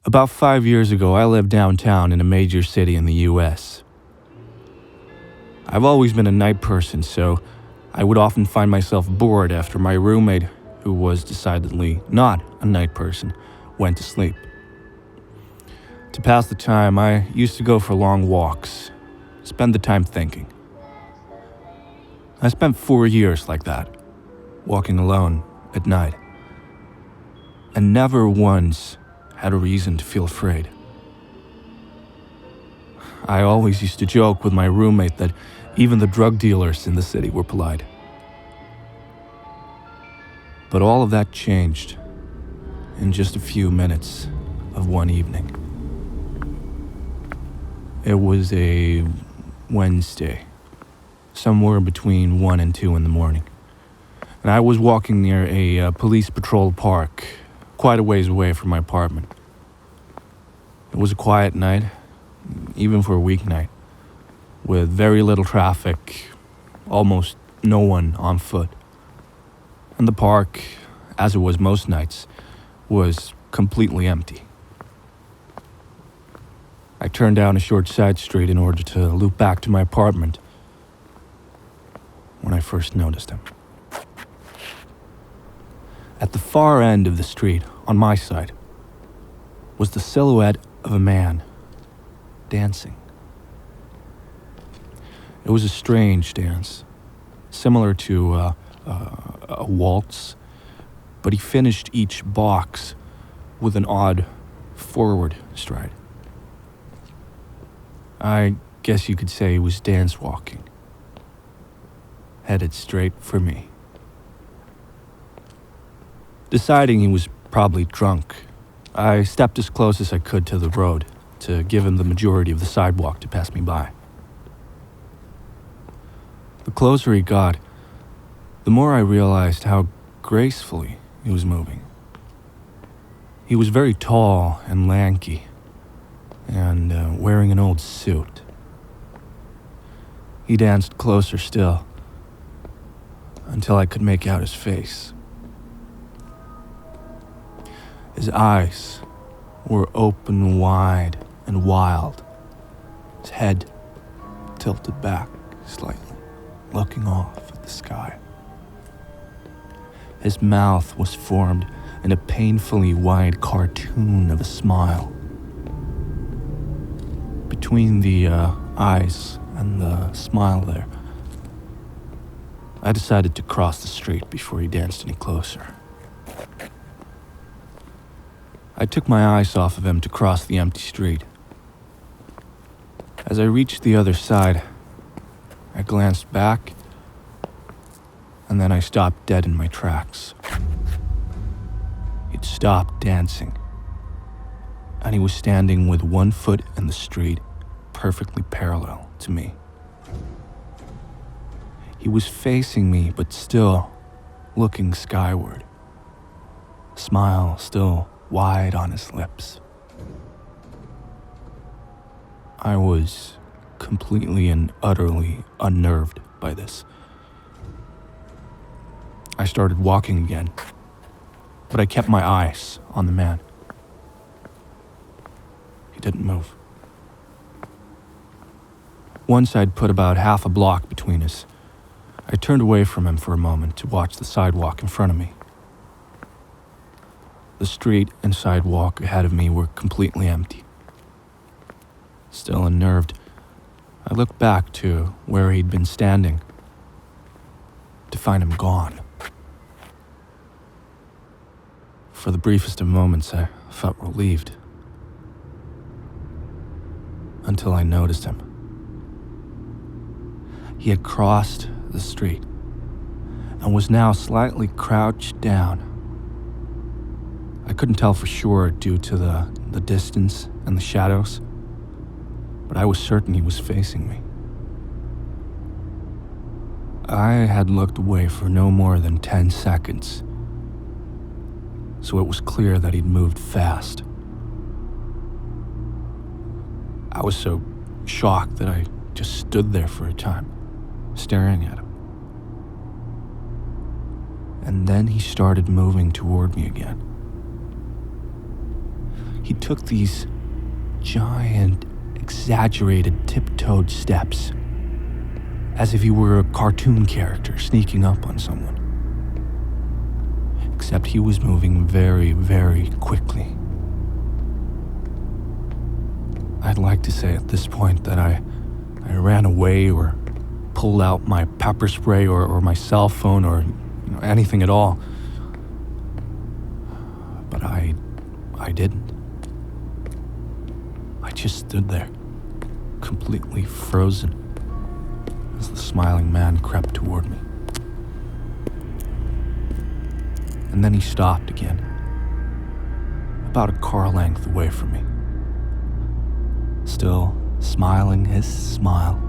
About 5 years ago, I lived downtown in a major city in the US. I've always been a night person, so I would often find myself bored after my roommate, who was decidedly not a night person, went to sleep. To pass the time, I used to go for long walks, spend the time thinking. I spent 4 years like that, walking alone at night, and never once had a reason to feel afraid. I always used to joke with my roommate that even the drug dealers in the city were polite. But all of that changed in just a few minutes of one evening. It was a Wednesday, somewhere between 1 and 2 in the morning, and I was walking near a police patrol park, quite a ways away from my apartment. It was a quiet night, even for a weeknight, with very little traffic, almost no one on foot. And the park, as it was most nights, was completely empty. I turned down a short side street in order to loop back to my apartment when I first noticed him. At the far end of the street, on my side, was the silhouette of a man dancing. It was a strange dance, similar to a waltz, but he finished each box with an odd forward stride. I guess you could say he was dance walking, headed straight for me. Deciding he was probably drunk, I stepped as close as I could to the road to give him the majority of the sidewalk to pass me by. The closer he got, the more I realized how gracefully he was moving. He was very tall and lanky, and wearing an old suit. He danced closer still, until I could make out his face. His eyes were open wide and wild, his head tilted back slightly, looking off at the sky. His mouth was formed in a painfully wide cartoon of a smile. Between the eyes and the smile there, I decided to cross the street before he danced any closer. I took my eyes off of him to cross the empty street. As I reached the other side, I glanced back, and then I stopped dead in my tracks. He'd stopped dancing, and he was standing with one foot in the street, perfectly parallel to me. He was facing me, but still looking skyward, smile still wide on his lips. I was completely and utterly unnerved by this. I started walking again, but I kept my eyes on the man. He didn't move. Once I'd put about half a block between us, I turned away from him for a moment to watch the sidewalk in front of me. The street and sidewalk ahead of me were completely empty. Still unnerved, I looked back to where he'd been standing, to find him gone. For the briefest of moments, I felt relieved, until I noticed him. He had crossed the street and was now slightly crouched down. I couldn't tell for sure due to the distance and the shadows, but I was certain he was facing me. I had looked away for no more than 10 seconds, so it was clear that he'd moved fast. I was so shocked that I just stood there for a time, staring at him. And then he started moving toward me again. he took these giant, exaggerated, tiptoed steps, as if he were a cartoon character sneaking up on someone. Except he was moving very, very quickly. I'd like to say at this point that I ran away or pulled out my pepper spray or my cell phone or anything at all. But I didn't. I just stood there, completely frozen, as the smiling man crept toward me. And then he stopped again, about a car length away from me, still smiling his smile,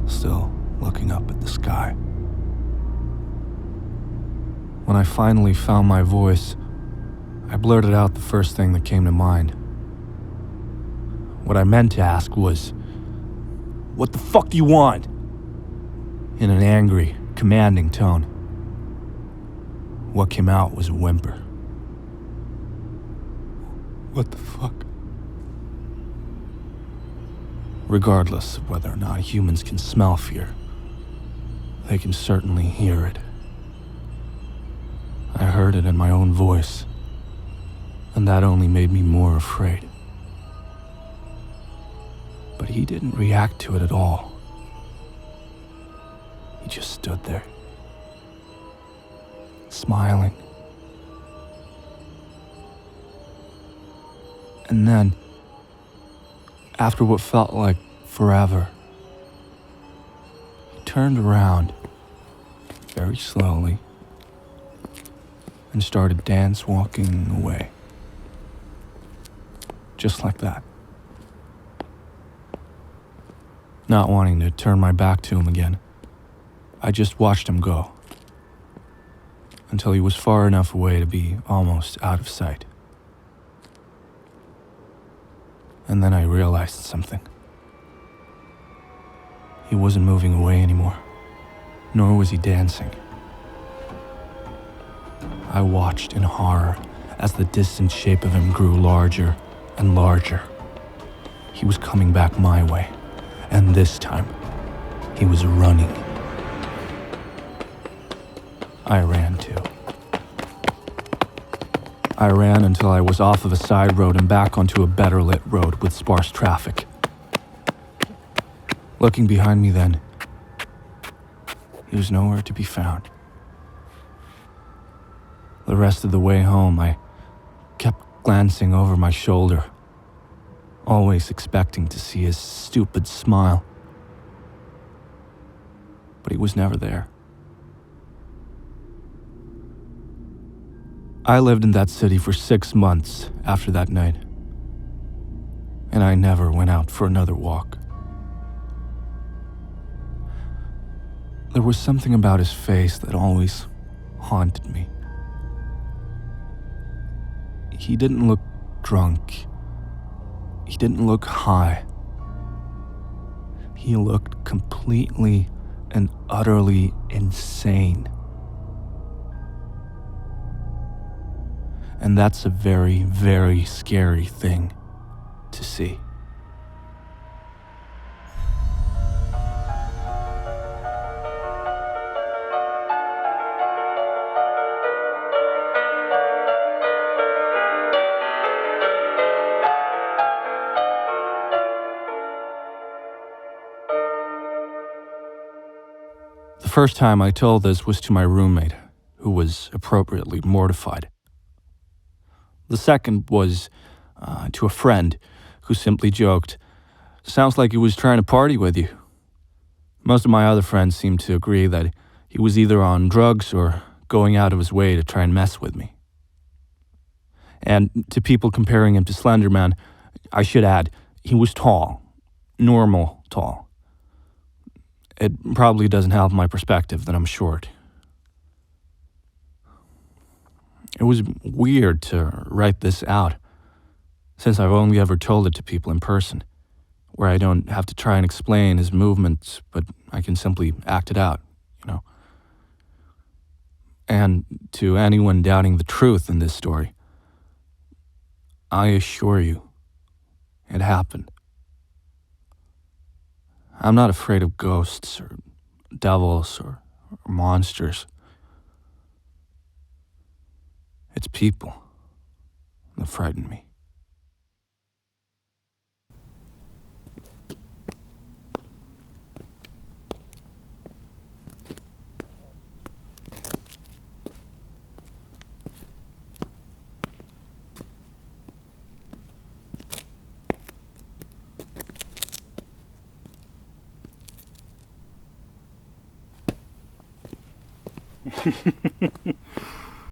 still looking up at the sky. When I finally found my voice, I blurted out the first thing that came to mind. What I meant to ask was, "What the fuck do you want?" in an angry, commanding tone. What came out was a whimper. What the fuck? Regardless of whether or not humans can smell fear, they can certainly hear it. I heard it in my own voice, and that only made me more afraid. But he didn't react to it at all. He just stood there, smiling. And then, after what felt like forever, he turned around very slowly and started dance walking away. Just like that. Not wanting to turn my back to him again, I just watched him go until he was far enough away to be almost out of sight. And then I realized something. He wasn't moving away anymore, nor was he dancing. I watched in horror as the distant shape of him grew larger and larger. He was coming back my way, and this time, he was running. I ran too. I ran until I was off of a side road and back onto a better lit road with sparse traffic. Looking behind me then, he was nowhere to be found. The rest of the way home, I kept glancing over my shoulder, always expecting to see his stupid smile. But he was never there. I lived in that city for 6 months after that night, and I never went out for another walk. There was something about his face that always haunted me. He didn't look drunk. He didn't look high. He looked completely and utterly insane. And that's a very, very scary thing to see. The first time I told this was to my roommate, who was appropriately mortified. The second was to a friend who simply joked, "Sounds like he was trying to party with you." Most of my other friends seemed to agree that he was either on drugs or going out of his way to try and mess with me. And to people comparing him to Slender Man, I should add, he was tall, normal tall. It probably doesn't help my perspective that I'm short. It was weird to write this out, since I've only ever told it to people in person, where I don't have to try and explain his movements, but I can simply act it out, And to anyone doubting the truth in this story, I assure you, it happened. I'm not afraid of ghosts or devils or monsters. It's people that frighten me.